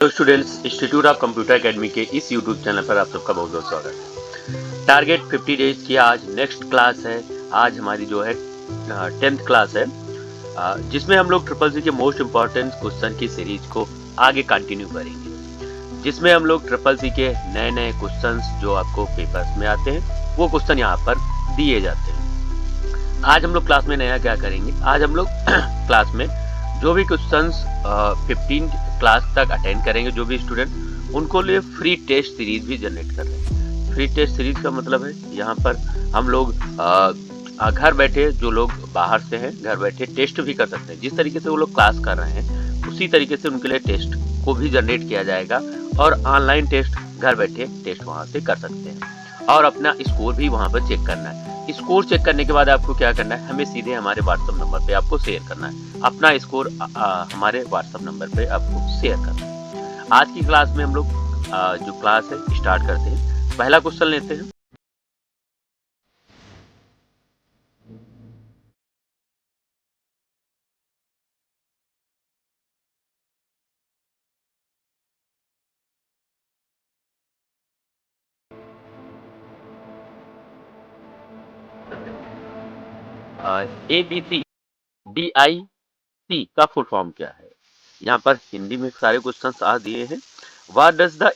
Hello students, institute of computer academy के इस YouTube channel पर आप सबका बहुत बहुत स्वागत है। टारगेट 50 डेज की आज नेक्स्ट क्लास है। आज हमारी जो है 10th क्लास है, जिसमें हम लोग ट्रिपल सी के मोस्ट इम्पॉर्टेंट क्वेश्चन की सीरीज को आगे कंटिन्यू करेंगे, जिसमें हम लोग ट्रिपल सी के नए नए क्वेश्चन जो आपको पेपर्स में आते हैं वो क्वेश्चन यहाँ पर दिए जाते हैं। आज हम लोग क्लास में नया क्या करेंगे, आज हम लोग क्लास में जो भी क्वेश्चंस 15 क्लास तक अटेंड करेंगे, जो भी स्टूडेंट, उनको लिए फ्री टेस्ट सीरीज भी जनरेट कर रहे हैं। फ्री टेस्ट सीरीज का मतलब है यहाँ पर हम लोग घर बैठे, जो लोग बाहर से हैं, घर बैठे टेस्ट भी कर सकते हैं। जिस तरीके से वो लोग क्लास कर रहे हैं उसी तरीके से उनके लिए टेस्ट को भी जनरेट किया जाएगा और ऑनलाइन टेस्ट घर बैठे टेस्ट वहाँ से कर सकते हैं और अपना स्कोर भी वहाँ पर चेक करना है। स्कोर चेक करने के बाद आपको क्या करना है, हमें सीधे हमारे व्हाट्सएप नंबर पे आपको शेयर करना है। अपना स्कोर हमारे व्हाट्सएप नंबर पे आपको शेयर करना है। आज की क्लास में हम लोग जो क्लास है स्टार्ट करते हैं। पहला क्वेश्चन लेते हैं। ABCDIC का फुल फॉर्म क्या है। यहाँ पर हिंदी में सारे क्वेश्चंस आ दिए हैं। व्हाट डज द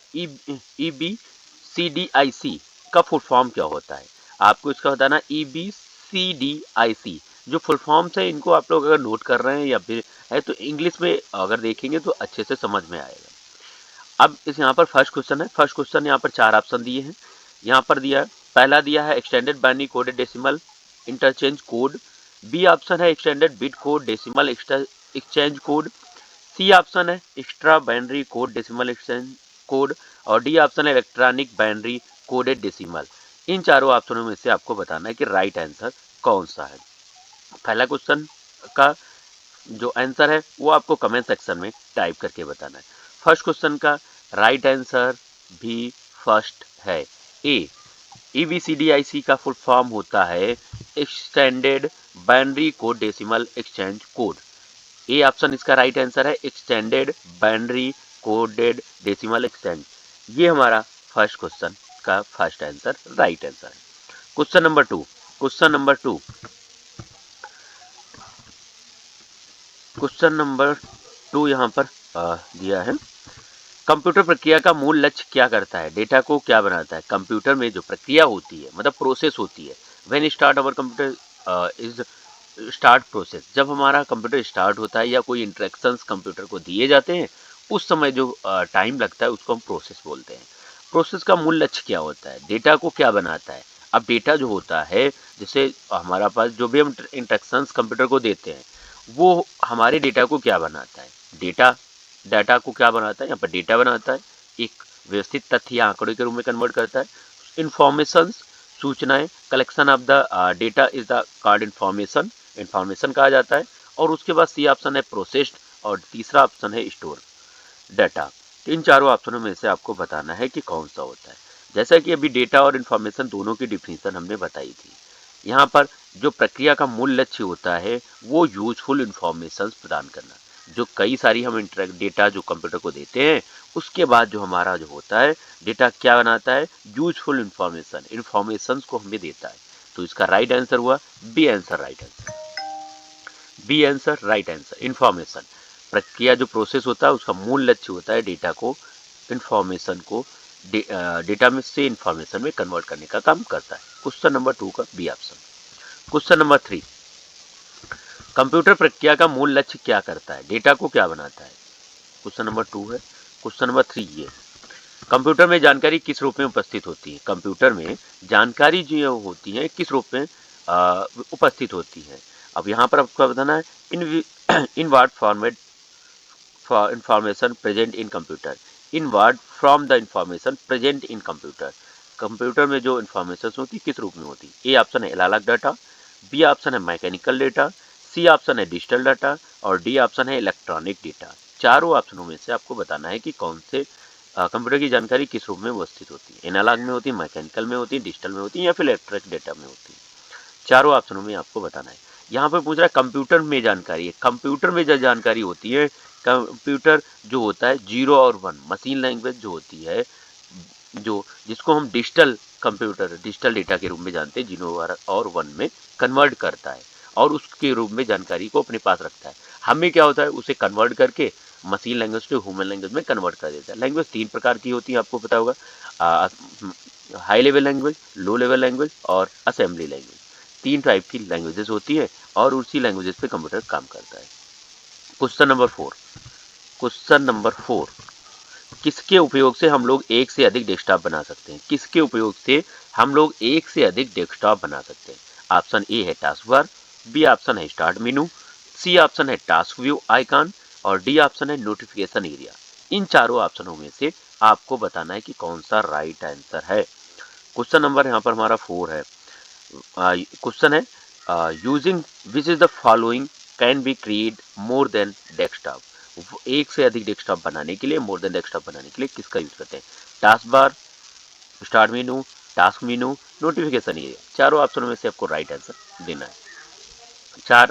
EBCDIC का फुल फॉर्म क्या होता है, आपको इसका बताना। EBCDIC जो फुल फॉर्म्स है, इनको आप लोग अगर नोट कर रहे हैं या फिर है तो इंग्लिश में अगर देखेंगे तो अच्छे से समझ में आएगा। अब इस यहाँ पर फर्स्ट क्वेश्चन है। फर्स्ट क्वेश्चन यहाँ पर 4 ऑप्शन दिए हैं। यहाँ पर दिया है, पहला दिया है extended binary coded decimal interchange code. B option है extended bit code decimal exchange code. C option है extra binary code decimal exchange code और डी ऑप्शन है इलेक्ट्रॉनिक बाइनरी कोडेड डेसिमल। इन चारों ऑप्शनों में से आपको बताना है कि राइट आंसर कौन सा है। पहला क्वेश्चन का जो आंसर है वो आपको कमेंट सेक्शन में टाइप करके बताना है। फर्स्ट क्वेश्चन का राइट आंसर भी फर्स्ट है, ए। EBCDIC का फुल फॉर्म होता है extended binary code decimal exchange code. ए ऑप्शन इसका राइट आंसर है, extended binary coded decimal exchange. ये हमारा फर्स्ट क्वेश्चन का फर्स्ट आंसर राइट आंसर है। Question number 2। क्वेश्चन नंबर 2 यहाँ पर दिया है, कंप्यूटर प्रक्रिया का मूल लक्ष्य क्या करता है, डेटा को क्या बनाता है। कंप्यूटर में जो प्रक्रिया होती है, मतलब प्रोसेस होती है, when start our computer is start process, जब हमारा कंप्यूटर स्टार्ट होता है या कोई इंस्ट्रक्शंस कंप्यूटर को दिए जाते हैं, उस समय जो टाइम लगता है उसको हम प्रोसेस बोलते हैं। प्रोसेस का मूल लक्ष्य क्या होता है, डेटा को क्या बनाता है। अब डेटा जो होता है, जैसे हमारा पास जो भी हम इंस्ट्रक्शंस कंप्यूटर को देते हैं, वो हमारे डेटा को क्या बनाता है। डाटा को क्या बनाता है, यहाँ पर डेटा बनाता है, एक व्यवस्थित तथ्य या आंकड़े के रूप में कन्वर्ट करता है। इंफॉर्मेशन, सूचनाएं, collection of the data is the card information कहा जाता है। और उसके बाद सी ऑप्शन है प्रोसेस्ड और तीसरा ऑप्शन है स्टोर डाटा। इन चारों ऑप्शनों में से आपको बताना है कि कौन सा होता है। जैसा कि अभी डेटा और इन्फॉर्मेशन दोनों की डिफिनीशन हमने बताई थी। यहाँ पर जो प्रक्रिया का मूल लक्ष्य होता है वो यूजफुल इंफॉर्मेशन प्रदान करना। जो कई सारी हम डेटा जो कंप्यूटर को देते हैं, उसके बाद जो हमारा जो होता है डेटा क्या बनाता है, यूजफुल इंफॉर्मेशन को हमें देता है। तो इसका राइट आंसर हुआ B answer right answer. B answer right answer. Information प्रक्रिया जो प्रोसेस होता है उसका मूल लक्ष्य होता है डेटा को, इंफॉर्मेशन को डेटा में से इंफॉर्मेशन में कन्वर्ट करने का काम करता है। क्वेश्चन नंबर 2 का B option. Question number 3, computer प्रक्रिया का मूल लक्ष्य क्या करता है, डेटा को क्या बनाता है। क्वेश्चन नंबर 2 है। क्वेश्चन नंबर 3 ये, कंप्यूटर में जानकारी किस रूप में उपस्थित होती है। कंप्यूटर में जानकारी जो होती है किस रूप में उपस्थित होती है। अब यहाँ पर आपको बताना है in what format for information present in computer. In what from the information present in computer. Computer में जो इंफॉर्मेशन होती है किस रूप में होती है। ए ऑप्शन है एनालॉग डाटा, बी ऑप्शन है मैकेनिकल डेटा, सी ऑप्शन है डिजिटल डाटा और डी ऑप्शन है इलेक्ट्रॉनिक डेटा। चारों ऑप्शनों में से आपको बताना है कि कौन से कंप्यूटर की जानकारी किस रूप में उपस्थित होती है। एनालॉग में होती है, मैकेनिकल में होती है, डिजिटल में होती है या फिर इलेक्ट्रिक डेटा में होती है। चारों ऑप्शनों में आपको बताना है। यहाँ पर पूछ रहा है कंप्यूटर में जानकारी है। कंप्यूटर में जो जानकारी होती है कंप्यूटर जो होता है 0 और 1, मशीन लैंग्वेज जो होती है, जिसको हम डिजिटल कंप्यूटर, डिजिटल डेटा के रूप में जानते हैं, 0 और 1 में कन्वर्ट करता है और उसके रूप में जानकारी को अपने पास रखता है। हमें क्या होता है, उसे कन्वर्ट करके machine language to human language में कन्वर्ट कर देता है। लैंग्वेज 3 प्रकार की होती है, आपको पता होगा, high level language, low level language और असेंबली लैंग्वेज। 3 टाइप की लैंग्वेजेस होती है और उसी लैंग्वेजेस पे कंप्यूटर काम करता है। क्वेश्चन नंबर 4, किसके उपयोग से हम लोग एक से अधिक डेस्कटॉप बना सकते हैं? किसके उपयोग से हम लोग एक से अधिक डेस्कटॉप बना सकते हैं? ऑप्शन ए है टास्क बार, बी ऑप्शन है स्टार्ट मेनू, सी ऑप्शन है टास्क व्यू आइकॉन और डी ऑप्शन है नोटिफिकेशन एरिया। इन चारों ऑप्शनों में से आपको बताना है कि कौन सा राइट आंसर है। क्वेश्चन नंबर यहाँ पर हमारा 4 है। क्वेश्चन है using which is the following can be create more than desktop. एक से अधिक डेस्कटॉप बनाने के लिए, मोर देन डेस्कटॉप बनाने के लिए किसका यूज करते हैं? Task bar, start menu, task मेनू, नोटिफिकेशन एरिया। चारों ऑप्शनों में से आपको राइट आंसर देना है।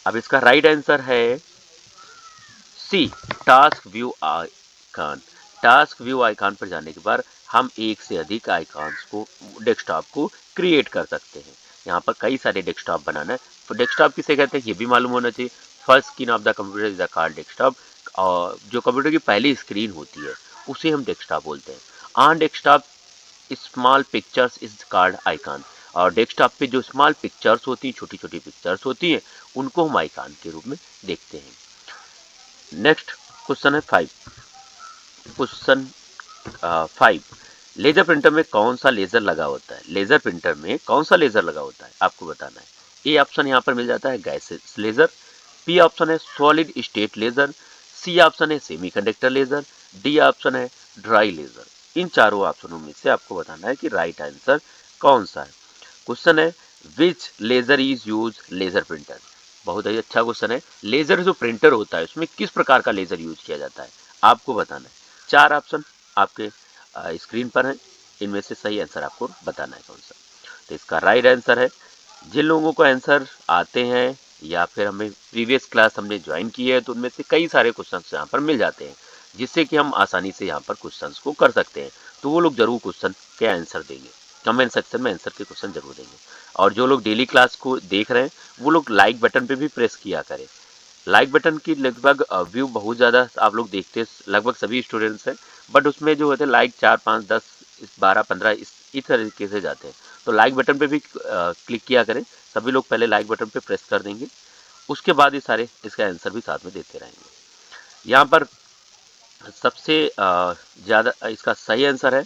अब इसका राइट आंसर है C, task view icon. Task view icon पर जाने के बाद हम एक से अधिक आइकॉन्स को, डेस्कटॉप को क्रिएट कर सकते हैं। यहाँ पर कई सारे डेस्कटॉप बनाना है। तो डेस्कटॉप किसे कहते हैं ये भी मालूम होना चाहिए। First screen of the computer is the called desktop. और जो कंप्यूटर की पहली स्क्रीन होती है उसे हम डेस्कटॉप बोलते हैं। On desktop small pictures is called icon. और डेस्कटॉप पे जो स्मॉल पिक्चर्स होती हैं, छोटी छोटी पिक्चर्स होती हैं, उनको हम आइकॉन के रूप में देखते हैं। नेक्स्ट क्वेश्चन है 5। क्वेश्चन 5, लेजर प्रिंटर में कौन सा लेजर लगा होता है? लेजर प्रिंटर में कौन सा लेजर लगा होता है आपको बताना है। ए ऑप्शन यहाँ पर मिल जाता है गैसेस लेजर, बी ऑप्शन है solid state laser, C option है सेमीकंडक्टर लेजर, डी ऑप्शन है ड्राई लेजर। इन चारों ऑप्शनों में से आपको बताना है कि राइट आंसर कौन सा है। क्वेश्चन है which laser is use laser printer. बहुत ही अच्छा क्वेश्चन है। लेजर जो प्रिंटर होता है उसमें किस प्रकार का लेजर यूज किया जाता है आपको बताना है। 4 ऑप्शन आपके स्क्रीन पर है, इनमें से सही आंसर आपको बताना है कौन सा। तो इसका राइट आंसर है, जिन लोगों को आंसर आते हैं या फिर हमें प्रीवियस क्लास हमने ज्वाइन की है तो उनमें से कई सारे क्वेश्चंस यहाँ पर मिल जाते हैं, जिससे कि हम आसानी से यहाँ पर क्वेश्चंस को कर सकते हैं। तो वो लोग जरूर क्वेश्चन के आंसर देंगे, कमेंट सेक्शन में आंसर के क्वेश्चन जरूर देंगे। और जो लोग डेली क्लास को देख रहे हैं वो लोग लाइक बटन पे भी प्रेस किया करें। लाइक बटन की लगभग व्यू बहुत ज़्यादा आप लोग देखते हैं, लगभग सभी स्टूडेंट्स हैं, बट उसमें जो होते हैं लाइक 4, 5, 10, 12, 15 इस तरीके से जाते हैं। तो लाइक बटन पे भी क्लिक किया करें। सभी लोग पहले लाइक बटन पे प्रेस कर देंगे, उसके बाद ये सारे इसका आंसर भी साथ में देते रहेंगे। यहाँ पर सबसे ज़्यादा इसका सही आंसर है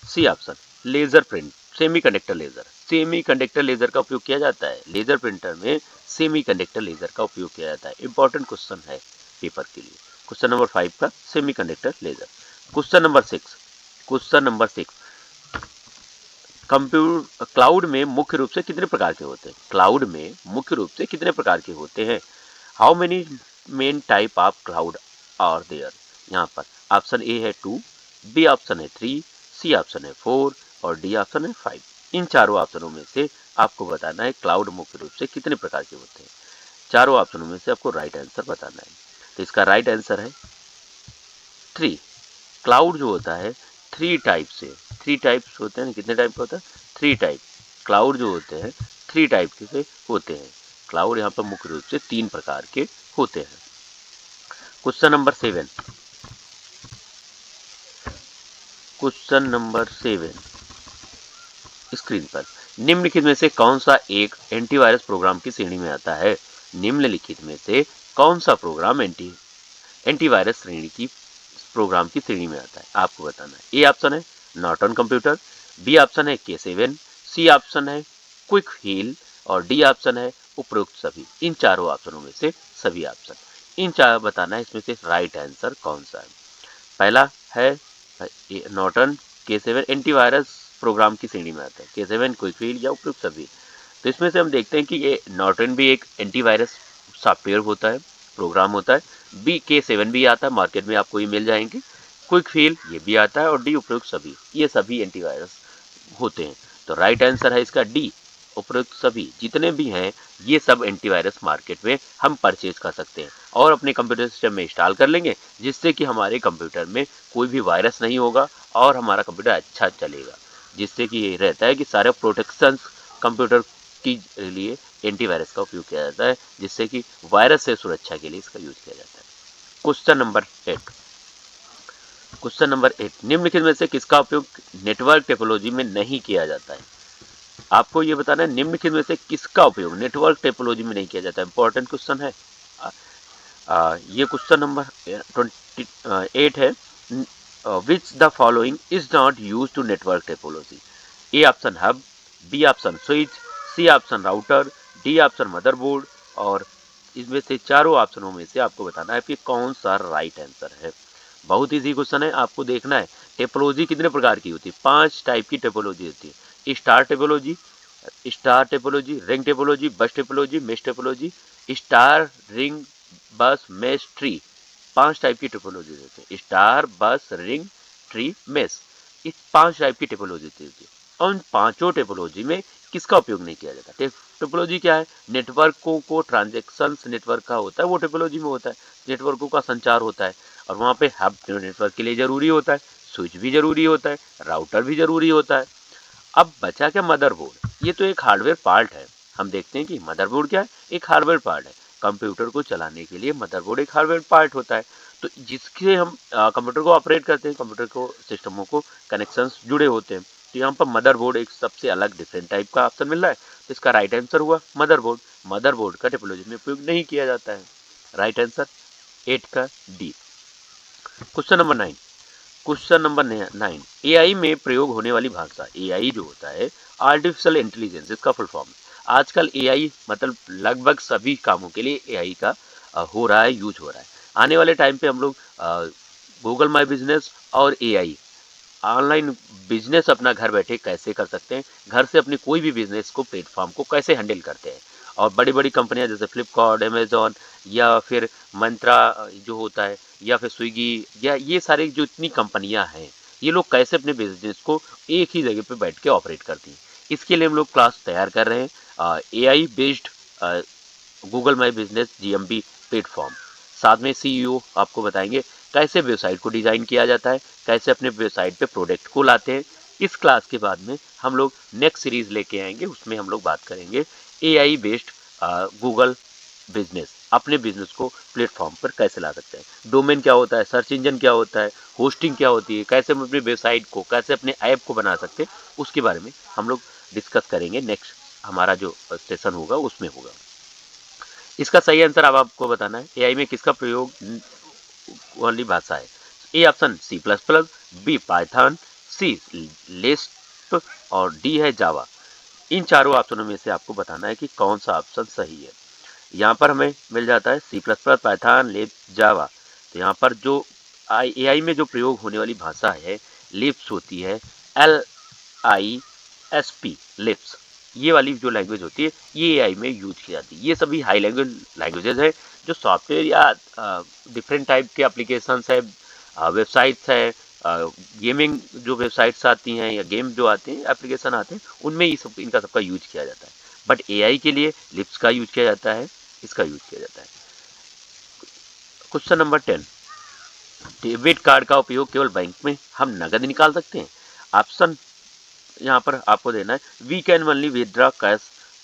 C option, laser print, semiconductor laser. Semiconductor laser का उपयोग किया जाता है लेजर प्रिंटर में। सेमीकंडक्टर लेजर का उपयोग किया जाता है। इंपॉर्टेंट क्वेश्चन है पेपर के लिए। क्वेश्चन नंबर 5 का semiconductor laser. Question number 6, computer cloud में मुख्य रूप से कितने प्रकार के होते हैं? क्लाउड में मुख्य रूप से कितने प्रकार के होते हैं? How many main type of cloud are there? यहाँ पर ऑप्शन ए है 2, बी ऑप्शन है 3, सी ऑप्शन है 4 और डी ऑप्शन है 5। इन चारों ऑप्शनों में से आपको बताना है क्लाउड मुख्य रूप से कितने प्रकार के होते हैं। चारों ऑप्शनों में से आपको राइट आंसर बताना है। तो इसका राइट आंसर है 3। क्लाउड जो होता है 3 टाइप से, 3 टाइप्स होते हैं। कितने टाइप का होता है? 3 टाइप। क्लाउड जो होते हैं 3 टाइप के से होते हैं। क्लाउड यहाँ पर मुख्य रूप से 3 प्रकार के होते हैं। Question number 7, question number 7 screen पर, निम्नलिखित में से कौन सा एक एंटीवायरस प्रोग्राम की श्रेणी में आता है? निम्नलिखित में से कौन सा प्रोग्राम एंटीवायरस श्रेणी की प्रोग्राम की श्रेणी में आता है आपको बताना है। ए ऑप्शन है नॉर्टन कंप्यूटर, बी ऑप्शन है K7, सी ऑप्शन है क्विक हील और डी ऑप्शन है उपरोक्त सभी। इन चारों ऑप्शनों में से सभी ऑप्शन, इन चार बताना है इसमें से राइट आंसर कौन सा है। पहला है नॉर्टन K7 एंटीवायरस प्रोग्राम की श्रेणी में आता है। K7, क्विक हील या उपरोक्त सभी। तो इसमें से हम देखते हैं कि ये नॉर्टन भी एक एंटीवायरस सॉफ्टवेयर होता है, प्रोग्राम होता है। बी K7 भी आता है, मार्केट में आपको ये मिल जाएंगे। क्विक हील ये भी आता है और डी उपरोक्त सभी, ये सभी एंटीवायरस होते हैं। तो राइट आंसर है इसका डी, उपरोक्त सभी जितने भी हैं ये सब एंटीवायरस मार्केट में हम परचेज कर सकते हैं। और अपने कंप्यूटर सिस्टम में इंस्टॉल कर लेंगे, जिससे कि हमारे कंप्यूटर में कोई भी वायरस नहीं होगा और हमारा कंप्यूटर अच्छा चलेगा। जिससे कि ये रहता है कि सारे प्रोटेक्शंस कंप्यूटर के लिए एंटीवायरस का उपयोग किया जाता है, जिससे कि वायरस से सुरक्षा के लिए इसका यूज किया जाता है। Question number 8। क्वेश्चन नंबर 8, निम्नलिखित में से किसका उपयोग नेटवर्क टोपोलॉजी में नहीं किया जाता है? आपको ये बताना है निम्नलिखित में से किसका उपयोग नेटवर्क टोपोलॉजी में नहीं किया जाता है। इंपॉर्टेंट क्वेश्चन है। ये क्वेश्चन नंबर 28 है। Which the following is not use to network topology? A option hub, B option switch, C option router, D option motherboard. और इसमें से चारों ऑप्शनों में से आपको बताना है कि कौन सा राइट आंसर है। बहुत इजी क्वेश्चन है, आपको देखना है टेपोलॉजी कितने प्रकार की होती है। 5 टाइप की टेपोलॉजी होती है। स्टार टेपोलॉजी, रिंग टेपोलॉजी, बस topology, mesh topology. Star, ring, बस, मेश, ट्री, 5 टाइप की टेपोलॉजी होती है। स्टार, बस, रिंग, ट्री, मेश, इस 5 टाइप की टेपोलॉजी होती है। और उन पांचों टेपोलॉजी में किसका उपयोग नहीं किया जाता? टेपोलॉजी क्या है? नेटवर्कों को ट्रांजेक्शन्स नेटवर्क का होता है वो टेपोलॉजी में होता है। नेटवर्कों का संचार होता है और वहाँ पे हब नेटवर्क के लिए जरूरी होता है, स्विच भी जरूरी होता है, राउटर भी जरूरी होता है। अब बचा क्या? मदरबोर्ड। ये तो एक हार्डवेयर पार्ट है। हम देखते हैं कि मदरबोर्ड क्या है? एक हार्डवेयर पार्ट है। कंप्यूटर को चलाने के लिए मदरबोर्ड एक हार्डवेयर पार्ट होता है। तो जिसके हम कंप्यूटर को ऑपरेट करते हैं, कंप्यूटर को सिस्टमों को कनेक्शंस जुड़े होते हैं। तो यहाँ पर मदरबोर्ड एक सबसे अलग डिफरेंट टाइप का ऑप्शन मिल रहा है, तो इसका राइट आंसर हुआ मदरबोर्ड। मदरबोर्ड का टेपोलॉजी में उपयोग नहीं किया जाता है। राइट आंसर 8 का D. Question number 9। Question number 9, AI में प्रयोग होने वाली भाषा। एआई जो होता है आर्टिफिशियल इंटेलिजेंस, इसका फुल फॉर्म। आजकल एआई मतलब लगभग सभी कामों के लिए एआई का हो रहा है, यूज हो रहा है। आने वाले टाइम पे हम लोग गूगल माई बिजनेस और एआई ऑनलाइन बिजनेस अपना घर बैठे कैसे कर सकते हैं, घर से अपने कोई भी बिजनेस को प्लेटफॉर्म को कैसे हैंडल करते हैं। और बड़ी बड़ी कंपनियां जैसे फ्लिपकार्ट, अमेजोन या फिर मंत्रा जो होता है, या फिर स्विगी, या ये सारे जो इतनी कंपनियां हैं, ये लोग कैसे अपने बिजनेस को एक ही जगह पे बैठ के ऑपरेट करती हैं। इसके लिए हम लोग क्लास तैयार कर रहे हैं, AI based Google my business GMB platform. साथ में सीईओ आपको बताएंगे कैसे वेबसाइट को डिजाइन किया जाता है, कैसे अपने वेबसाइट पे प्रोडक्ट को लाते हैं। इस क्लास के बाद में हम लोग नेक्स्ट सीरीज लेके आएंगे, उसमें हम लोग बात करेंगे एआई बेस्ड गूगल बिजनेस, अपने बिजनेस को प्लेटफॉर्म पर कैसे ला सकते हैं। डोमेन क्या होता है, सर्च इंजन क्या होता है, होस्टिंग क्या होती है, कैसे हम अपनी वेबसाइट को, कैसे अपने ऐप को बना सकते हैं, उसके बारे में हम लोग डिस्कस करेंगे। नेक्स्ट हमारा जो सेशन होगा उसमें होगा। इसका सही आंसर अब आपको बताना है, एआई में किसका प्रयोग वाली भाषा है। A option C plus plus, B Python, C Lisp और डी है जावा। इन चारों ऑप्शनों में से आपको बताना है कि कौन सा ऑप्शन सही है। यहाँ पर हमें मिल जाता है C plus plus, Python, Lisp, Java. तो यहाँ पर जो एआई में जो प्रयोग होने वाली भाषा है लिप्स होती है, LISP लिप्स। ये वाली जो लैंग्वेज होती है ये एआई में यूज की जाती है। ये सभी हाई लैंग्वेजेस है जो सॉफ्टवेयर या डिफरेंट टाइप के एप्लीकेशंस है, वेबसाइट्स है, गेमिंग जो वेबसाइट्स आती हैं या गेम जो आते हैं, एप्लीकेशन आते हैं, उनमें ये सब इनका सबका यूज किया जाता है। बट एआई के लिए लिप्स का यूज किया जाता है, इसका यूज किया जाता है। क्वेश्चन नंबर 10, डेबिट कार्ड का उपयोग केवल बैंक में हम नगद निकाल सकते हैं? ऑप्शन यहाँ पर आपको देना है, we can only withdraw cash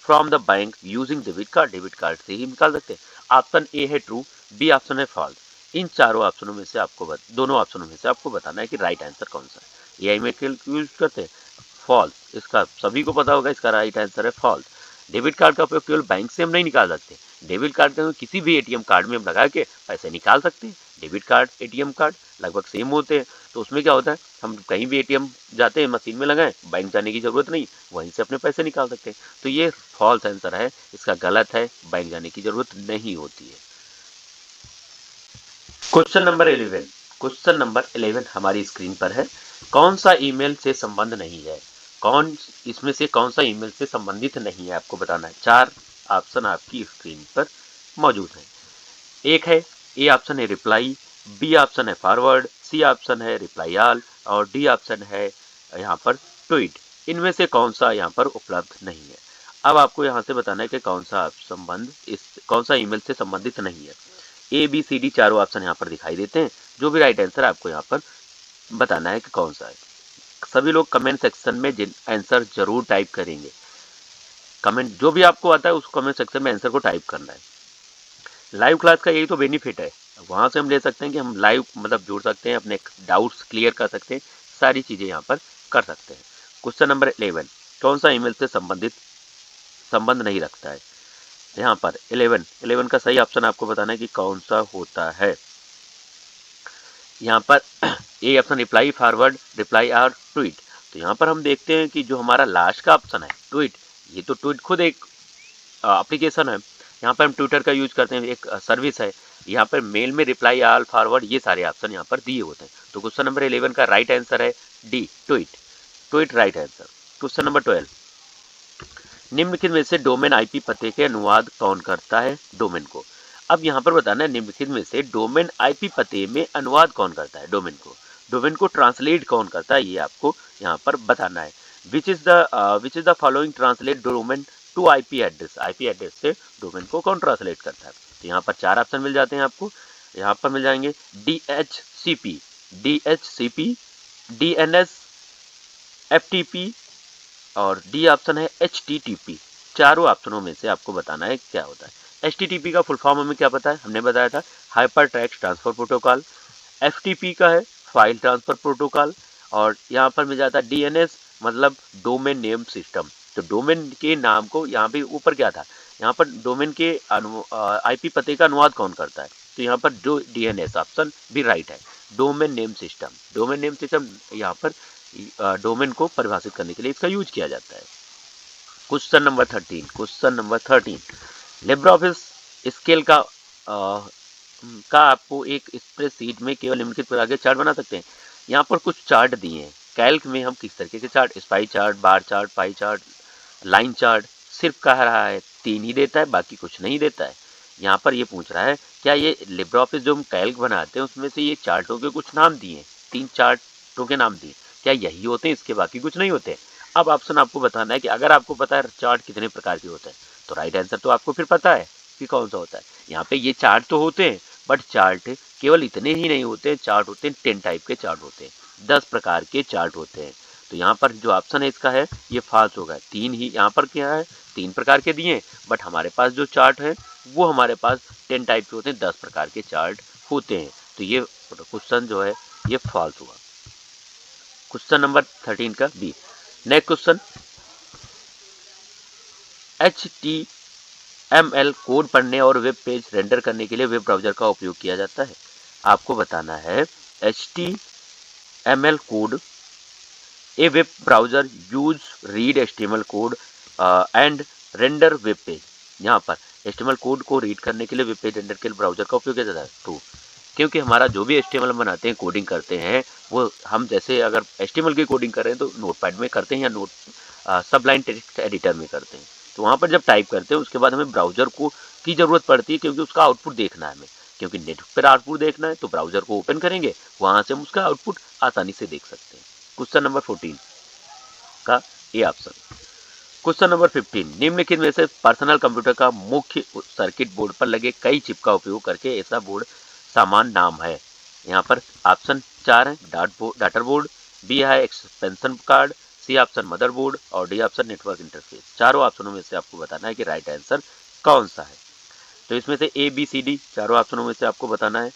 from the bank using debit card. Debit card से ही निकाल सकते हैं। ऑप्शन ए है ट्रू, बी ऑप्शन है फॉल्स। इन चारों ऑप्शनों में से आपको दोनों ऑप्शनों में से आपको बताना है कि राइट आंसर कौन सा है। एआई में यूज करते हैं फॉल्स, इसका सभी को पता होगा, इसका राइट आंसर है फॉल्स। डेबिट कार्ड का उपयोग केवल बैंक से हम नहीं निकाल सकते। डेबिट कार्ड का किसी भी एटीएम कार्ड में हम लगा के पैसे निकाल सकते हैं। डेबिट कार्ड, एटीएम कार्ड लगभग सेम होते हैं। तो उसमें क्या होता है, हम कहीं भी एटीएम जाते हैं, मशीन में लगाएं, बैंक जाने की जरूरत नहीं, वहीं से अपने पैसे निकाल सकते हैं। तो ये फॉल्स आंसर है, इसका गलत है, बैंक जाने की जरूरत नहीं होती है। Question number 11। क्वेश्चन नंबर 11 हमारी स्क्रीन पर है। कौन सा ईमेल से संबंध नहीं है? कौन इसमें से कौन सा ईमेल से संबंधित नहीं है आपको बताना है। 4 ऑप्शन आपकी स्क्रीन पर मौजूद है। एक है, ए ऑप्शन है रिप्लाई, बी ऑप्शन है फॉरवर्ड, सी ऑप्शन है रिप्लाई ऑल और डी ऑप्शन है यहाँ पर ट्वीट। इनमें से कौन सा यहाँ पर उपलब्ध नहीं है? अब आपको यहाँ से बताना है कि कौन सा ईमेल से संबंधित नहीं है। ए बी सी डी चारों ऑप्शन यहाँ पर दिखाई देते हैं। जो भी राइट आंसर आपको यहाँ पर बताना है कि कौन सा है। सभी लोग कमेंट सेक्शन में आंसर जरूर टाइप करेंगे। कमेंट जो भी आपको आता है उस कमेंट सेक्शन में आंसर को टाइप करना है। लाइव क्लास का यही तो बेनिफिट है, वहां से हम ले सकते हैं कि हम लाइव मतलब जुड़ सकते हैं, अपने डाउट्स क्लियर कर सकते हैं, सारी चीजें यहाँ पर कर सकते हैं। क्वेश्चन नंबर 11, कौन सा ईमेल से संबंध नहीं रखता है। यहाँ पर 11 का सही ऑप्शन आपको बताना है कि कौन सा होता है। यहाँ पर A option reply forward, reply और ट्वीट। तो यहाँ पर हम देखते हैं कि जो हमारा लास्ट का ऑप्शन है ट्वीट, ये तो ट्वीट खुद एक एप्लीकेशन है। यहाँ पर हम ट्विटर का यूज करते हैं, एक सर्विस है। यहाँ पर मेल में रिप्लाई ऑल फॉरवर्ड ये सारे ऑप्शन यहाँ पर दिए होते हैं। तो क्वेश्चन नंबर 11 का राइट आंसर है D tweet right answer. Question number 12, निम्नलिखित में से डोमेन आईपी पते के अनुवाद कौन करता है डोमेन को। अब यहाँ पर बताना है निम्नलिखित में से डोमेन आईपी पते में अनुवाद कौन करता है डोमेन को ट्रांसलेट कौन करता है, ये आपको यहाँ पर बताना है। Which is the following translate domain to IP address से डोमेन को कौन ट्रांसलेट करता है। तो यहाँ पर 4 ऑप्शन मिल जाते हैं आपको। यहाँ पर मिल जाएंगे DHCP, DNS, FTP और डी ऑप्शन है HTTP। चारों ऑप्शनों में से आपको बताना है क्या होता है। HTTP का फुल फॉर्म हमें क्या पता है, हमने बताया था hyper text transfer protocol. FTP का है फाइल ट्रांसफर प्रोटोकॉल। और यहाँ पर मिल जाता है DNS मतलब डोमेन नेम सिस्टम। तो डोमेन के नाम को यहाँ पे ऊपर क्या था, यहाँ पर डोमेन के आईपी पते का अनुवाद कौन करता है। तो यहाँ पर जो DNS ऑप्शन भी राइट है। डोमेन नेम सिस्टम यहाँ पर डोमेन को परिभाषित करने के लिए इसका यूज किया जाता है। Question number 13, Libre office scale का आपको एक स्प्रेडशीट में केवल निम्नलिखित प्रकार के चार्ट बना सकते हैं। यहाँ पर कुछ चार्ट दिए हैं। कैल्क में हम किस तरीके के chart, spy chart, bar chart, pie chart, line chart, सिर्फ कह रहा है 3 ही देता है, बाकी कुछ नहीं देता है। यहाँ पर ये पूछ रहा है क्या ये लिब्रे ऑफिस जो हम कैल्क बनाते हैं उसमें से ये चार्टों के कुछ नाम दिए, 3 चार्टों के नाम दिए, क्या यही होते हैं, इसके बाकी कुछ नहीं होते। अब ऑप्शन आपको बताना है कि अगर आपको पता है चार्ट कितने प्रकार के होते हैं तो राइट आंसर तो आपको फिर पता है कि कौन सा होता है। यहाँ पे ये चार्ट तो होते हैं बट चार्ट केवल इतने ही नहीं होते, चार्ट होते हैं 10 टाइप के चार्ट होते हैं, 10 प्रकार के चार्ट होते हैं। तो यहाँ पर जो ऑप्शन है इसका है ये फॉल्स होगा। 3 ही यहाँ पर क्या है, 3 प्रकार के दिए, बट हमारे पास जो चार्ट है वो हमारे पास 10 टाइप के होते हैं, 10 प्रकार के चार्ट होते हैं। तो ये क्वेश्चन जो है ये फॉल्स हुआ। क्वेश्चन नंबर 13 का B. Next question, HTML code पढ़ने और वेब पेज रेंडर करने के लिए वेब ब्राउजर का उपयोग किया जाता है। आपको बताना है HTML code, A web browser use read HTML code and render web page. यहाँ पर HTML कोड को रीड करने के लिए वेब पेज रेंडर के लिए ब्राउजर का उपयोग किया जाता है। तो क्योंकि हमारा जो भी HTML बनाते हैं, कोडिंग करते हैं, वो हम जैसे अगर HTML की कोडिंग कर रहे हैं तो नोटपैड में करते हैं या सबलाइन टेक्स्ट एडिटर में करते हैं। तो वहाँ पर जब टाइप करते हैं उसके बाद हमें ब्राउजर को की ज़रूरत पड़ती है क्योंकि उसका आउटपुट देखना है हमें, क्योंकि नेट पर आउटपुट देखना है तो ब्राउजर को ओपन करेंगे, वहाँ से हम उसका आउटपुट आसानी से देख सकते हैं। क्वेश्चन नंबर 14 का ए ऑप्शन। क्वेश्चन नंबर 15, निम्नलिखित में से पर्सनल कंप्यूटर का मुख्य सर्किट बोर्ड पर लगे कई चिप का उपयोग करके ऐसा बोर्ड सामान नाम है। यहाँ पर ऑप्शन 4 है, डाटा बोर्ड, बी है expansion card, C option motherboard और डी ऑप्शन नेटवर्क इंटरफेस। चारों ऑप्शनों में से आपको बताना है कि राइट आंसर कौन सा है। तो इसमें से ए बी सी डी चारों ऑप्शनों में से आपको बताना है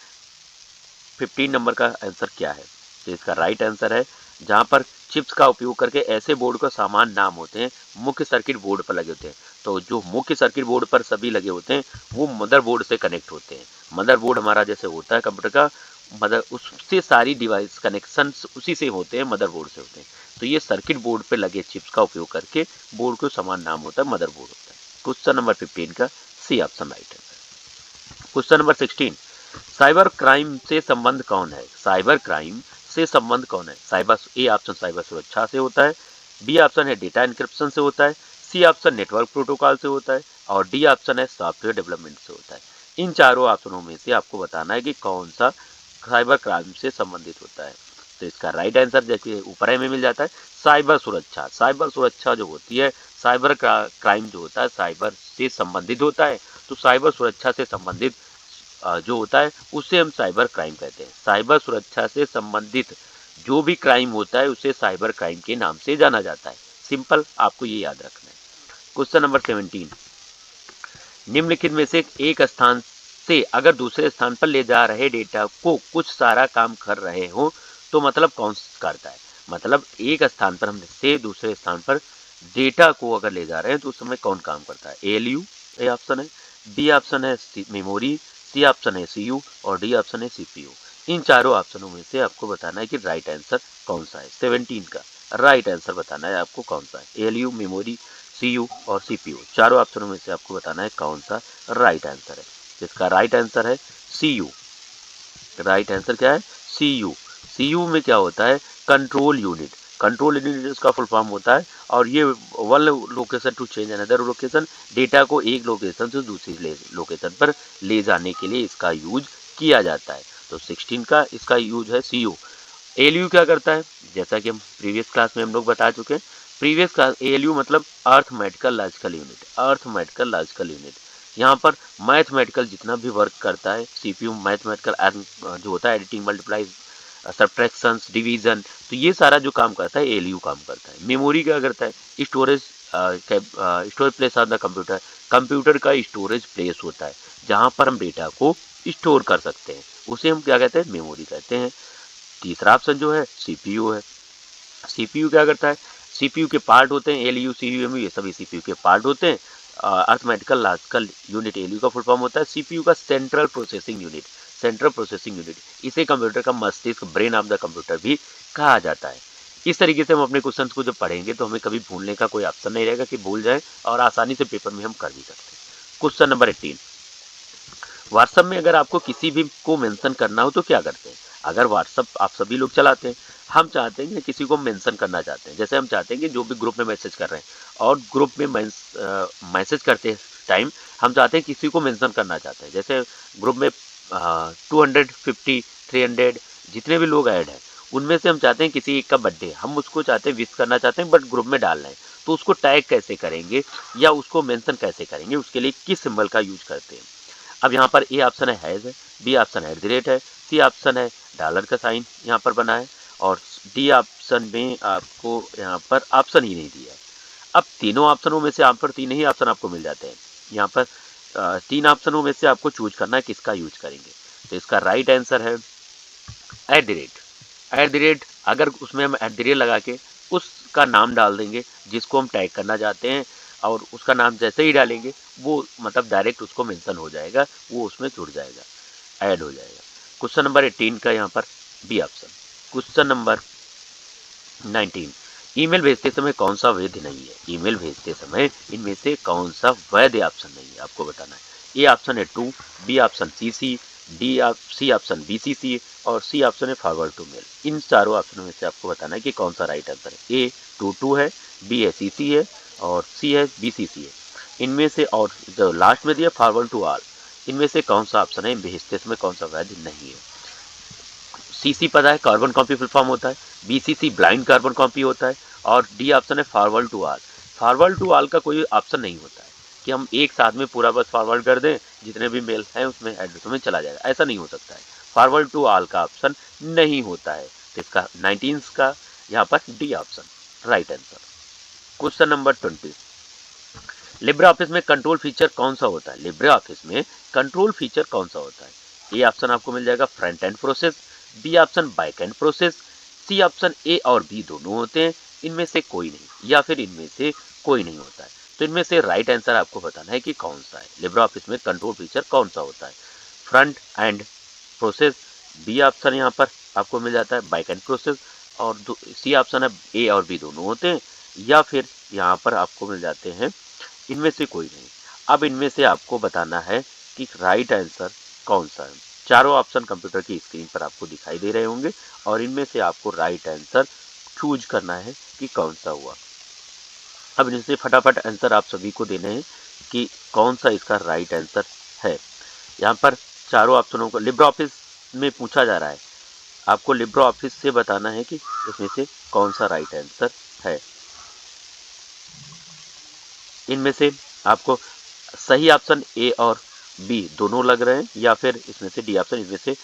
15 नंबर का आंसर क्या है। तो इसका राइट आंसर है जहाँ पर चिप्स का उपयोग करके ऐसे बोर्ड का सामान नाम होते हैं मुख्य सर्किट बोर्ड पर लगे होते हैं। तो जो मुख्य सर्किट बोर्ड पर सभी लगे होते हैं वो मदरबोर्ड से कनेक्ट होते हैं। मदरबोर्ड हमारा जैसे होता है कंप्यूटर का मदर, उससे सारी डिवाइस कनेक्शन उसी से होते हैं, मदरबोर्ड से होते हैं। तो ये सर्किट बोर्ड पे लगे चिप्स का उपयोग करके बोर्ड को समान नाम होता है, मदरबोर्ड होता है। क्वेश्चन नंबर 15 का सी ऑप्शन राइट है। क्वेश्चन नंबर 16, साइबर क्राइम से संबंध कौन है। साइबर क्राइम से संबंध कौन है। साइबर ए ऑप्शन साइबर सुरक्षा से होता है, बी ऑप्शन है डेटा एन्क्रिप्शन से होता है, सी ऑप्शन नेटवर्क प्रोटोकॉल से होता है और डी ऑप्शन है सॉफ्टवेयर डेवलपमेंट से होता है। इन चारों ऑप्शनों में से आपको बताना है कि कौन सा साइबर क्राइम से संबंधित होता है। तो इसका राइट आंसर जैसे ऊपर में मिल जाता है साइबर सुरक्षा। साइबर सुरक्षा जो होती है, साइबर क्राइम जो होता है साइबर से संबंधित होता है। तो साइबर सुरक्षा से संबंधित जो होता है उससे हम साइबर क्राइम कहते हैं। साइबर सुरक्षा से संबंधित जो भी क्राइम होता है उसे साइबर क्राइम के नाम से जाना जाता है। सिंपल, आपको ये याद रखना है। क्वेश्चन नंबर 17, निम्नलिखित में से एक स्थान से अगर दूसरे स्थान पर ले जा रहे डेटा को कुछ सारा काम कर रहे हो तो मतलब कौन करता है। मतलब एक स्थान पर हम से दूसरे स्थान पर डेटा को अगर ले जा रहे हैं तो उस समय कौन काम करता है। एएलयू ए ऑप्शन है, बी ऑप्शन है मेमोरी, सी ऑप्शन है सीयू और डी ऑप्शन है सीपीयू। इन चारों ऑप्शनों में से आपको बताना है कि राइट आंसर कौन सा है। 17 का राइट आंसर बताना है आपको कौन सा है। एएलयू, मेमोरी, सीयू और सीपीयू, चारों ऑप्शनों में से आपको बताना है कौन सा राइट आंसर है। इसका राइट आंसर है सीयू। राइट आंसर क्या है? सीयू। सीयू में क्या होता है? Control unit. कंट्रोल यूनिट इसका फुल फॉर्म होता है और ये one location to change another location, data को एक लोकेशन से दूसरी लोकेशन पर ले जाने के लिए इसका यूज किया जाता है। तो 16 का इसका यूज है सीयू। एएलयू क्या करता है? जैसा कि हम प्रीवियस क्लास में हम लोग बता चुके हैं। प्रीवियस क्लास एएलयू मतलब arithmetical logical unit. Arithmetical logical unit यहाँ पर मैथमेटिकल जितना भी वर्क करता है, सीपीयू मैथमेटिकल जो होता है एडिटिंग, मल्टीप्लाई, सब्ट्रैक्शंस, डिवीजन, तो ये सारा जो काम करता है एएलयू काम करता है। मेमोरी क्या करता है? Storage storage place on the computer. Computer का स्टोरेज प्लेस होता है जहाँ पर हम डेटा को स्टोर कर सकते हैं, उसे हम क्या कहते हैं? मेमोरी कहते हैं। तीसरा ऑप्शन जो है सीपीयू है। सीपीयू क्या करता है? सीपीयू के पार्ट होते हैं, एलयू, सीयू, ये सभी सीपीयू के पार्ट होते हैं। अर्थमेटिकल लॉजिकल यूनिट एलयू का फुल फॉर्म होता है। सीपीयू का central processing unit. Central processing unit, इसे कंप्यूटर का मस्तिष्क, ब्रेन ऑफ द कंप्यूटर भी कहा जाता है। इस तरीके से हम अपने क्वेश्चन को जब पढ़ेंगे तो हमें कभी भूलने का कोई ऑप्शन नहीं रहेगा कि भूल जाए, और आसानी से पेपर में हम कर भी सकते हैं। क्वेश्चन नंबर 18, व्हाट्सएप में अगर आपको किसी भी को मेंशन करना हो तो क्या करते हैं। अगर व्हाट्सएप आप सभी लोग चलाते हैं, हम चाहते हैं कि किसी को मेंशन करना चाहते हैं, जैसे हम चाहते हैं कि जो भी ग्रुप में मैसेज कर रहे हैं और ग्रुप में मैसेज करते टाइम हम चाहते हैं किसी को मेंशन करना चाहते हैं, जैसे ग्रुप में 250, 300 जितने भी लोग ऐड हैं उनमें से हम चाहते हैं किसी एक का बर्थडे, हम उसको चाहते हैं विश करना चाहते हैं बट ग्रुप में डालना है, तो उसको टैग कैसे करेंगे या उसको मेंशन कैसे करेंगे, उसके लिए किस सिंबल का यूज करते हैं। अब यहाँ पर ए ऑप्शन है हैज़ है, बी ऑप्शन @ है, सी ऑप्शन है डॉलर का साइन यहाँ पर बना है, और डी ऑप्शन में आपको यहाँ पर ऑप्शन ही नहीं दिया है। अब तीनों ऑप्शनों में से यहाँ पर तीन ही ऑप्शन आपको मिल जाते हैं। यहाँ पर तीन ऑप्शनों में से आपको चूज करना है किसका यूज करेंगे। तो इसका राइट आंसर है @ अगर उसमें हम @ लगा के उसका नाम डाल देंगे जिसको हम टैग करना चाहते हैं, और उसका नाम जैसे ही डालेंगे वो मतलब डायरेक्ट उसको मेंशन हो जाएगा, वो उसमें जुड़ जाएगा, ऐड हो जाएगा। क्वेश्चन नंबर 18 का यहाँ पर B option. Question number 19, email भेजते समय कौन सा वैध नहीं है। ईमेल भेजते समय इनमें से कौन सा वैध ऑप्शन नहीं है, आपको बताना है। ए ऑप्शन है to, B option CC, C option BCC और सी ऑप्शन है फॉरवर्ड टू मेल। इन चारों ऑप्शनों में से आपको बताना है कि कौन सा राइट आंसर है। ए टू है, बी है सीसी है और सी है बीसीसी है। इनमें से, और जो लास्ट में दिया फॉरवर्ड टू ऑल, इनमें से कौन सा ऑप्शन है भेजते समय कौन सा वैध नहीं है। सीसी पता है कार्बन कॉपी फुल फॉर्म होता है, बीसीसी ब्लाइंड कार्बन कॉपी होता है, और डी ऑप्शन है forward to all. Forward to all का कोई ऑप्शन नहीं होता है कि हम एक साथ में पूरा बस फॉरवर्ड कर दें, जितने भी मेल हैं उसमें एड्रेस में चला जाएगा, ऐसा नहीं हो सकता है। फॉरवर्ड टू ऑल का ऑप्शन नहीं होता है। तो इसका 19 का यहाँ पर D option right answer. Question number 20, Libre Office में कंट्रोल फीचर कौन सा होता है। लिब्रे ऑफिस में कंट्रोल फीचर कौन सा होता है। ए ऑप्शन आपको मिल जाएगा front end process, B option back end process, C option A और बी दोनों होते हैं, इनमें से कोई नहीं, या फिर इनमें से कोई नहीं होता है। तो इनमें से राइट आंसर आपको बताना है कि कौन सा है। लिब्रे ऑफिस में कंट्रोल फीचर कौन सा होता है। Front end process, B option यहाँ पर आपको मिल जाता है बैक एंड प्रोसेस, और सी ऑप्शन है ए और बी दोनों होते हैं, या फिर यहाँ पर आपको मिल जाते हैं इनमें से कोई नहीं। अब इनमें से आपको बताना है कि राइट आंसर कौन सा है। चारों ऑप्शन कंप्यूटर की स्क्रीन पर आपको दिखाई दे रहे होंगे, और इनमें से आपको राइट आंसर चूज करना है कि कौन सा हुआ। अब इनमें से फटाफट आंसर आप सभी को देने हैं कि कौन सा इसका राइट आंसर है। यहाँ पर चारों ऑप्शनों को लिब्रे ऑफिस में पूछा जा रहा है, आपको लिब्रे ऑफिस से बताना है कि इसमें से कौन सा राइट आंसर है। इनमें से आपको सही ऑप्शन ए और बी दोनों लग रहे हैं, या फिर इसमें से डी ऑप्शन इनमें से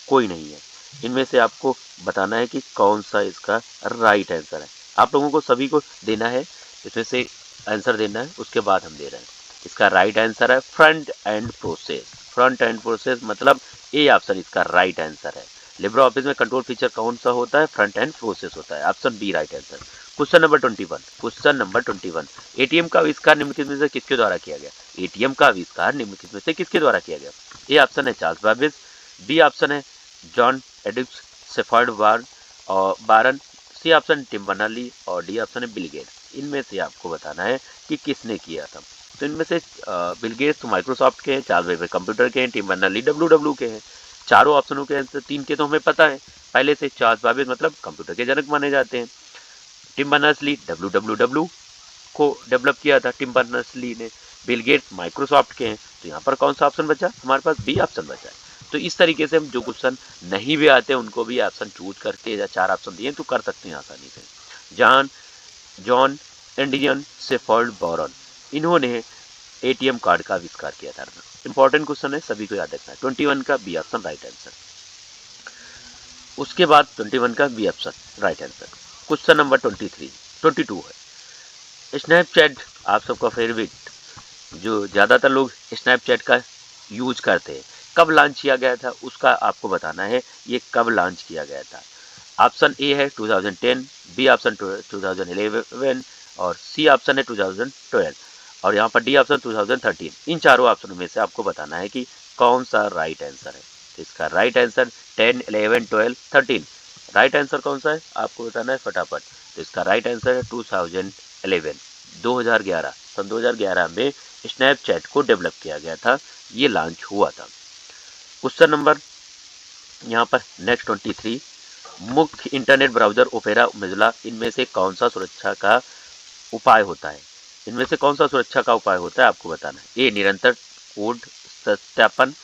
कोई नहीं है। इनमें से आपको बताना है कि कौन सा इसका राइट आंसर है। आप लोगों को सभी को देना है, इसमें से आंसर देना है, उसके बाद हम दे रहे हैं। इसका राइट आंसर है front end process. Front end process मतलब ए ऑप्शन इसका राइट आंसर है। लिब्रे ऑफिस में कंट्रोल फीचर कौन सा होता है? फ्रंट एंड प्रोसेस होता है। Option B right answer. Question number 21। Question number 21, ATM का आविष्कार निम्नलिखित में से किसके द्वारा किया गया? एटीएम का आविष्कार निम्नलिखित में से किसके द्वारा किया गया? ए ऑप्शन है चार्ल्स बेबेज, बी ऑप्शन है जॉन एडिक्स शेफर्ड बारन, सी ऑप्शन टिम बर्नर्स-ली और डी ऑप्शन है बिल गेट्स। इनमें से आपको बताना है कि किसने किया था। तो इनमें से बिल गेट्स तो माइक्रोसॉफ्ट के हैं, चार्ल्स बेबेज कंप्यूटर के हैं, टिम बर्नर्स-ली डब्ल्यू के हैं। चारों ऑप्शनों के आंसर 3 के तो हमें पता है पहले से। चार्ल्स बेबेज मतलब कंप्यूटर के जनक माने जाते हैं। टिम बर्नर्स-ली डब्ल्यू को डेवलप किया था टिम बर्नर्स-ली ने। बिल गेट्स माइक्रोसॉफ्ट के हैं। तो यहाँ पर कौन सा ऑप्शन बचा? हमारे पास बी ऑप्शन बचा है। तो इस तरीके से हम जो क्वेश्चन नहीं भी आते उनको भी ऑप्शन चूज करके या 4 ऑप्शन दिए तो कर सकते हैं आसानी से। जॉन एंडियन शेफर्ड बारन, इन्होंने एटीएम कार्ड का आविष्कार किया था। इंपॉर्टेंट क्वेश्चन है, सभी को याद रखना है। 21 का बी ऑप्शन राइट आंसर। उसके बाद 21 का B option right answer. Question number 22 है। स्नैपचैट आप सबका फेवरेट, जो ज़्यादातर लोग स्नैपचैट का यूज करते हैं, कब लॉन्च किया गया था उसका आपको बताना है। ये कब लॉन्च किया गया था? ऑप्शन ए है 2010, बी ऑप्शन 2011 और सी ऑप्शन है 2012 और यहाँ पर डी ऑप्शन 2013। इन चारों ऑप्शनों में से आपको बताना है कि कौन सा राइट आंसर है। तो इसका राइट आंसर 10, 11, 12, 13। राइट आंसर कौन सा है आपको बताना है फटाफट। तो इसका राइट आंसर है 2011, 2011। सन 2011 में स्नैपचैट को डेवलप किया गया था, ये लॉन्च हुआ था। क्वेश्चन नंबर यहाँ पर नेक्स्ट 23, मुख्य इंटरनेट ब्राउजर ओपेरा मोजिला, इनमें से कौन सा सुरक्षा का उपाय होता है? इनमें से कौन सा सुरक्षा का उपाय होता है आपको बताना है। ए निरंतर कोड सत्यापन,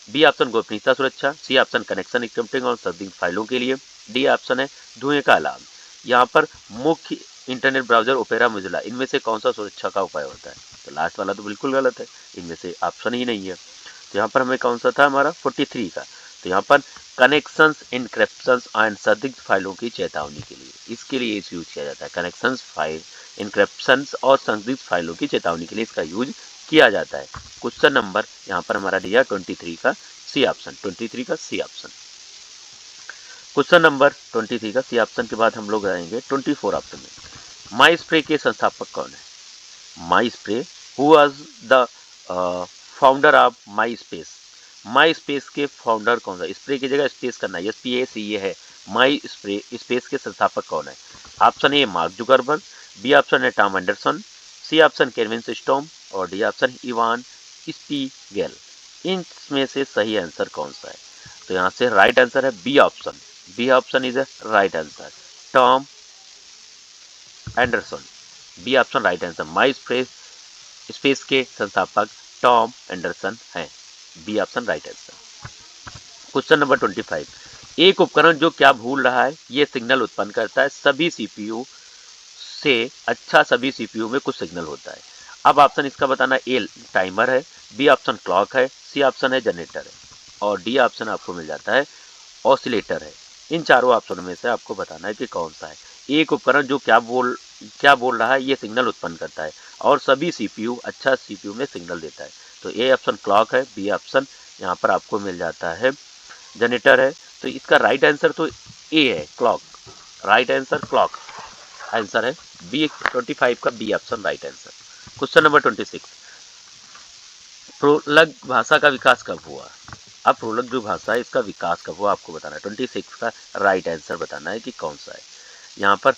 बी ऑप्शन गोपनीयता सुरक्षा, सी ऑप्शन कनेक्शन इंक्रिप्टिंग और संदिग्ध फाइलों के लिए, डी ऑप्शन है धुएं का अलार्म। यहाँ पर मुख्य इंटरनेट ब्राउजर ओपेरा मोजिला, इनमें से कौन सा सुरक्षा का उपाय होता है? तो लास्ट वाला तो बिल्कुल गलत है, इनमें से ऑप्शन ही नहीं है। तो यहाँ पर हमें कौन सा था हमारा 43 का। तो यहाँ पर कनेक्शंस इंक्रिप्शंस एंड संदिग्ध फाइलों की चेतावनी के लिए, इसके लिए इस यूज किया जाता है। कनेक्शंस फाइल इंक्रिप्शंस और संदिग्ध फाइलों की चेतावनी के लिए इसका यूज किया जाता है। क्वेश्चन नंबर यहाँ पर हमारा दिया 23 का सी ऑप्शन। 23 का सी ऑप्शन। क्वेश्चन नंबर 23 का सी ऑप्शन के बाद हम लोग आएंगे 24 ऑप्शन में। माई स्प्रे के संस्थापक कौन है? MySpace who was the founder of MySpace. MySpace के फाउंडर कौन सा? स्प्रे की जगह स्पेस करना है, SPACE है। माई स्प्रे स्पेस के संस्थापक कौन है? Option A Mark Zuckerberg, B option है Tom Anderson, C option Kevin Systrom और डी ऑप्शन इवान स्पीगेल। इनमें से सही आंसर कौन सा है? तो यहाँ से राइट आंसर है B option. B option is a right answer, Tom Anderson. B option right answer. MySpace के संस्थापक टॉम एंडरसन हैं। B option right answer. Question number 25, एक उपकरण जो क्या भूल रहा है ये सिग्नल उत्पन्न करता है। सभी सीपीयू से अच्छा सभी सीपीयू में कुछ सिग्नल होता है। अब ऑप्शन इसका बताना, ए टाइमर है, बी ऑप्शन क्लॉक है, सी ऑप्शन है जनरेटर है और डी ऑप्शन आपको मिल जाता है ऑसिलेटर है। इन चारों ऑप्शनों में से आपको बताना है कि कौन सा है। एक उपकरण जो क्या बोल रहा है ये सिग्नल उत्पन्न करता है और सभी सीपीयू अच्छा सीपीयू में सिग्नल देता है। तो ए ऑप्शन क्लॉक है, बी ऑप्शन यहाँ पर आपको मिल जाता है जनरेटर है। तो इसका राइट आंसर तो ए है clock. Right answer clock answer है। बी 25 का B option right answer. Question number 26, Prolog भाषा का विकास कब हुआ? अब प्रोलग जो भाषा है इसका विकास कब हुआ आपको बताना है। 26 का राइट आंसर बताना है कि कौन सा है। यहाँ पर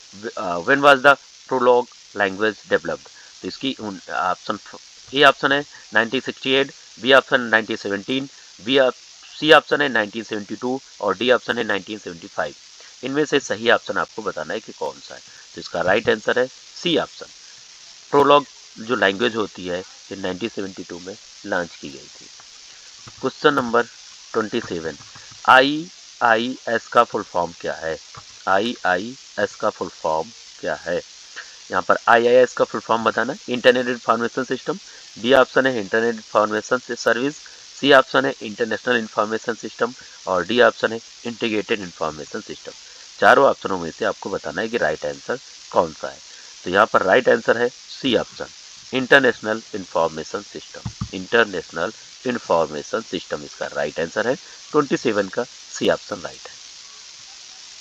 when was the Prolog language developed. तो इसकी ऑप्शन ए ऑप्शन है 1968, बी ऑप्शन 1917, सी ऑप्शन है 1972 और डी ऑप्शन है 1975। इनमें से सही ऑप्शन आपको बताना है कि कौन सा है। तो इसका राइट आंसर है सी ऑप्शन। प्रोलॉग जो लैंग्वेज होती है ये 1972 में लॉन्च की गई थी। क्वेश्चन नंबर 27, IIS का फुल फॉर्म क्या है? IIS का फुल फॉर्म क्या है? यहाँ पर IIS का फुल फॉर्म बताना, internet information system. B option है internet information service, C option है इंटरनेशनल इंफॉर्मेशन सिस्टम और डी ऑप्शन है इंटीग्रेटेड इंफॉर्मेशन सिस्टम। चारों ऑप्शनों में से आपको बताना है कि राइट आंसर कौन सा है। तो यहाँ पर राइट आंसर है C option, international information system. International information system इसका राइट आंसर है। 27 का सी ऑप्शन राइट है।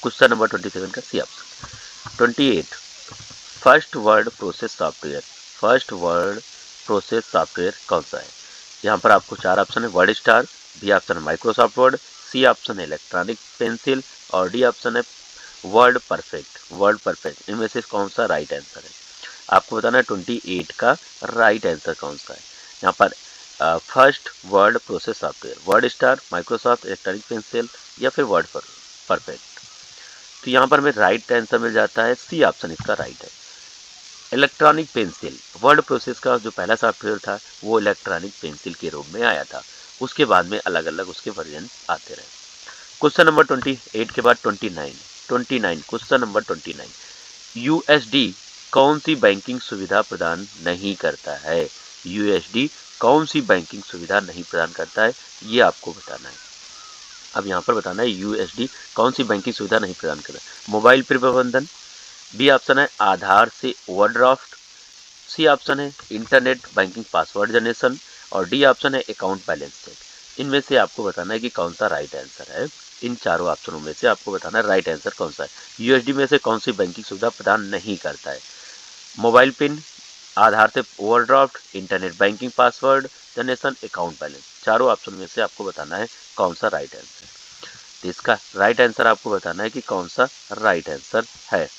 क्वेश्चन नंबर 27 का C option. 28 first word process software, first word process software कौन सा है। यहाँ पर आपको चार ऑप्शन है, वर्ड स्टार, बी ऑप्शन है माइक्रोसॉफ्ट वर्ड, सी ऑप्शन है इलेक्ट्रॉनिक पेंसिल और डी ऑप्शन है वर्ड परफेक्ट। वर्ड परफेक्ट इनमें से कौन सा राइट आंसर है, आपको बताना है 28 का राइट आंसर कौन सा है। यहाँ पर first word process software, word star, Microsoft, electronic pencil या फिर वर्ड परफेक्ट। तो यहाँ पर हमें राइट आंसर मिल जाता है सी ऑप्शन इसका राइट है, इलेक्ट्रॉनिक पेंसिल। वर्ड प्रोसेस का जो पहला सॉफ्टवेयर था वो इलेक्ट्रॉनिक पेंसिल के रूप में आया था, उसके बाद में अलग अलग उसके वर्जन आते रहे। क्वेश्चन नंबर 28 के बाद 29 क्वेश्चन नंबर 29 यूएसडी कौन सी बैंकिंग सुविधा प्रदान नहीं करता है। यूएसडी कौन सी बैंकिंग सुविधा नहीं प्रदान करता है, ये आपको बताना है। अब यहाँ पर बताना है यूएसडी कौन सी बैंकिंग सुविधा नहीं प्रदान करता है। मोबाइल पे प्रबंधन, बी ऑप्शन है आधार से ओवरड्राफ्ट, सी ऑप्शन है इंटरनेट बैंकिंग पासवर्ड जनरेशन और डी ऑप्शन है अकाउंट बैलेंस चेक। इनमें से आपको बताना है कि कौन सा राइट आंसर है। इन चारों ऑप्शनों में से आपको बताना है राइट आंसर कौन सा है। यूएसडी में से कौन सी बैंकिंग सुविधा प्रदान नहीं करता है। मोबाइल पिन, आधार से overdraft, internet banking password generation, account balance. चारों ऑप्शन में से आपको बताना है कौन सा राइट आंसर है। तो इसका राइट आंसर आपको बताना है कि कौन सा राइट आंसर है।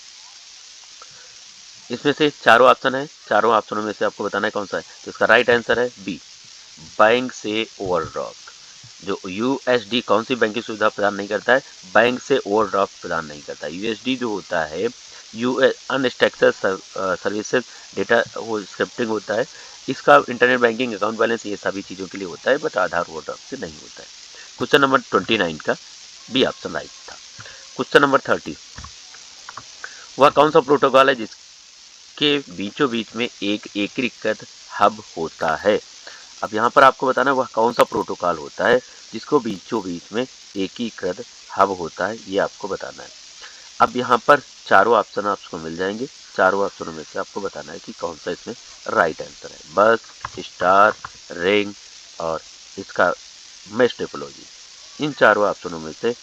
इसमें से चारों ऑप्शन है, चारों ऑप्शनों में से आपको बताना है कौन सा है। तो इसका राइट आंसर है बी, बैंक से ओवरड्राफ्ट। जो यूएसडी कौन सी बैंकिंग सुविधा प्रदान नहीं करता है, बैंक से ओवरड्राफ्ट प्रदान नहीं करता। यूएसडी जो होता है अनस्ट्रक्चर्ड सर्विसेज डेटा वो स्क्रिप्टिंग होता है, इसका इंटरनेट बैंकिंग, अकाउंट बैलेंस ये सभी चीज़ों के लिए होता है, बट आधार ओवरड्राफ्ट से नहीं होता है। क्वेश्चन नंबर 29 का बी ऑप्शन राइट था। क्वेश्चन नंबर 30 वह कौन सा प्रोटोकॉल है जिसके बीचों बीच में एक एकीकृत हब होता है। अब यहाँ पर आपको बताना है वह कौन सा प्रोटोकॉल होता है जिसको बीचों बीच में एकीकृत हब होता है, ये आपको बताना है। अब यहाँ पर चारों ऑप्शन आपको मिल जाएंगे, चारों ऑप्शनों में से आपको बताना है कि कौन सा इसमें राइट आंसर है। बस, स्टार, रिंग और इसका मेश टोपोलॉजी। इन चारों ऑप्शनों में से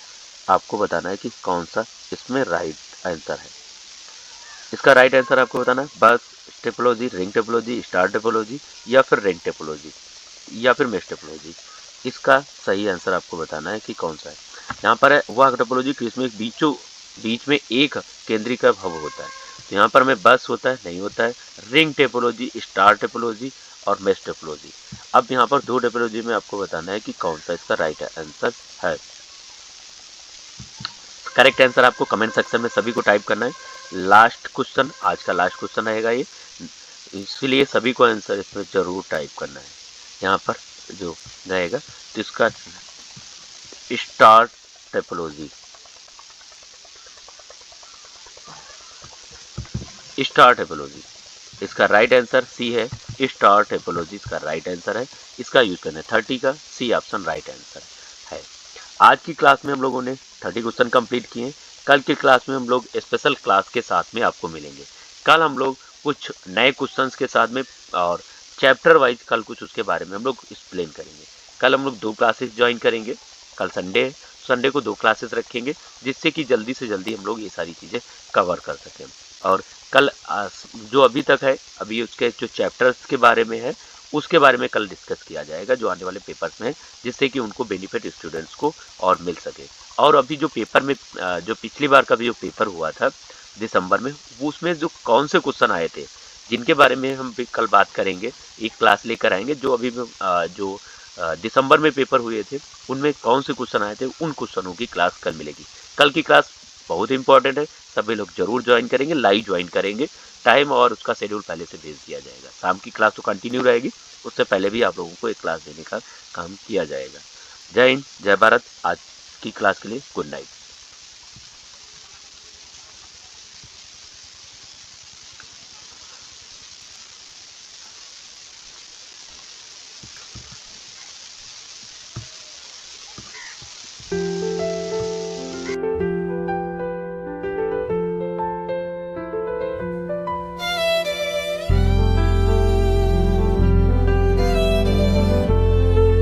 आपको बताना है कि कौन सा इसमें राइट आंसर है। इसका राइट आंसर आपको बताना है बस topology, ring topology, star topology या फिर रिंग टोपोलॉजी या फिर मेश टोपोलॉजी। इसका सही आंसर आपको बताना है कि कौन सा है। यहाँ पर है वह टोपोलॉजी कि इसमें बीच में एक केंद्रीकृत हब होता है। तो यहाँ पर हमें बस होता है नहीं होता है, रिंग टोपोलॉजी, स्टार टोपोलॉजी और मेश टोपोलॉजी। अब यहाँ पर दो टोपोलॉजी में आपको बताना है कि कौन सा इसका राइट आंसर है। करेक्ट आंसर आपको कमेंट सेक्शन में सभी को टाइप करना है। लास्ट क्वेश्चन, आज का लास्ट क्वेश्चन रहेगा ये, इसलिए सभी को आंसर इसमें जरूर टाइप करना है। यहाँ पर जो रहेगा तो इसका स्टार टोपोलॉजी, स्टार टोपोलॉजी इसका राइट आंसर सी है। स्टार टोपोलॉजी इसका राइट आंसर है। इसका यूज करना है 30 का सी ऑप्शन राइट आंसर है। आज की क्लास में हम लोगों ने 30 क्वेश्चन कंप्लीट किए। कल की क्लास में हम लोग स्पेशल क्लास के साथ में आपको मिलेंगे। कल हम लोग कुछ नए क्वेश्चंस के साथ में और चैप्टर वाइज कल कुछ उसके बारे में हम लोग एक्सप्लेन करेंगे। कल हम लोग 2 क्लासेस ज्वाइन करेंगे। कल संडे है, संडे को 2 क्लासेस रखेंगे जिससे कि जल्दी से जल्दी हम लोग ये सारी चीज़ें कवर कर सकें। और कल जो अभी तक है, अभी उसके जो चैप्टर्स के बारे में है उसके बारे में कल डिस्कस किया जाएगा जो आने वाले पेपर्स में है, जिससे कि उनको बेनिफिट स्टूडेंट्स को और मिल सके। और अभी जो पेपर में जो पिछली बार का भी जो पेपर हुआ था दिसंबर में, वो उसमें जो कौन से क्वेश्चन आए थे जिनके बारे में हम भी कल बात करेंगे, एक क्लास लेकर आएंगे। जो अभी जो दिसंबर में पेपर हुए थे उनमें कौन से क्वेश्चन आए थे, उन क्वेश्चनों की क्लास कल मिलेगी। कल की क्लास बहुत इंपॉर्टेंट है, सभी लोग जरूर ज्वाइन करेंगे, लाइव ज्वाइन करेंगे। टाइम और उसका शेड्यूल पहले से भेज दिया जाएगा। शाम की क्लास तो कंटिन्यू रहेगी, उससे पहले भी आप लोगों को एक क्लास देने का काम किया जाएगा। जय हिंद, जय भारत। आज की क्लास के लिए गुड नाइट।